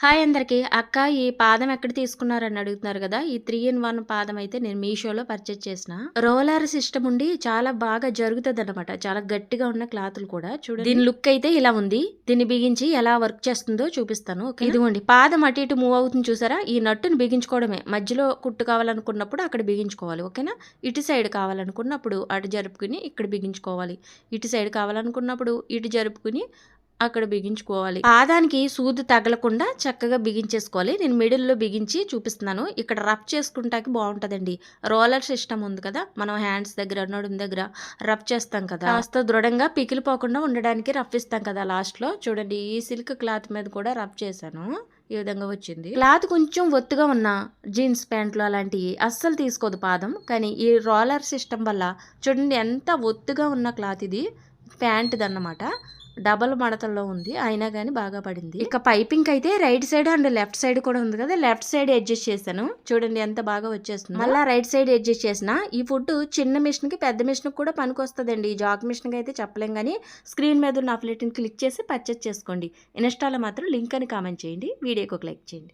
Hi అందరికి. అక్క ఈ పాదం ఎక్కడ తీసుకున్నారని అడుగుతున్నారు కదా! ఈ 3 ఇన్ 1 పాదం అయితే నేను మీషోలో పర్చేజ్ చేసిన. రోలర్ సిస్టమ్ ఉండి చాలా బాగా జరుగుతదనమాట. చాలా గట్టిగా ఉన్న క్లాతులు కూడా. చూడండి దీని లుక్ అయితే ఇలా ఉంది. దీన్ని బిగించి ఎలా వర్క్ చేస్తుందో చూపిస్తాను. ఇదిగోండి పాదం అటు ఇటు మూవ్ అవుతుంది చూసారా? ఈ నట్టుని బిగించుకోవడమే. మధ్యలో కుట్టు కావాలనుకున్నప్పుడు అక్కడ బిగించుకోవాలి. ఓకేనా? ఇటు సైడ్ కావాలనుకున్నప్పుడు అటు జరుపుకుని ఇక్కడ బిగించుకోవాలి. ఇటు సైడ్ కావాలనుకున్నప్పుడు ఇటు జరుపుకుని అక్కడ బిగించుకోవాలి. పాదానికి సూది తగలకుండా చక్కగా బిగించేసుకోవాలి. నేను మిడిల్లో బిగించి చూపిస్తున్నాను. ఇక్కడ రబ్ చేసుకుంటాకి బాగుంటుందండి. రోలర్ సిస్టమ్ ఉంది కదా, మనం హ్యాండ్స్ దగ్గర నడుము దగ్గర రబ్ చేస్తాం కదా, కాస్త దృఢంగా పికిలిపోకుండా ఉండడానికి రఫ్ ఇస్తాం కదా లాస్ట్లో. చూడండి ఈ సిల్క్ క్లాత్ మీద కూడా రబ్ చేశాను. ఈ విధంగా వచ్చింది. క్లాత్ కొంచెం ఒత్తుగా ఉన్న జీన్స్ ప్యాంట్లు అలాంటివి అస్సలు తీసుకోదు పాదం. కానీ ఈ రోలర్ సిస్టమ్ వల్ల చూడండి ఎంత ఒత్తుగా ఉన్న క్లాత్. ఇది ప్యాంట్ది అన్నమాట. డబల్ మడతల్లో ఉంది, అయినా కానీ బాగా పడింది. ఇక పైపింగ్ అయితే right side and left side కూడా ఉంది కదా, లెఫ్ట్ సైడ్ అడ్జస్ట్ చేశాను. చూడండి ఎంత బాగా వచ్చేస్తుంది. మళ్ళీ రైట్ సైడ్ అడ్జస్ట్ చేసిన. ఈ ఫుడ్ చిన్న మిషన్ కి పెద్ద మిషన్ కూడా పనికొస్తుందండి. ఈ జాక్ మిషన్ కి అయితే చెప్పలేం, కానీ స్క్రీన్ మీద ఉన్న అఫిలియేట్ ని క్లిక్ చేసి పర్చేస్ చేసుకోండి. ఇన్స్టాలో మాత్రం లింక్ అని కామెంట్ చేయండి, వీడియోకి ఒక లైక్ చేయండి.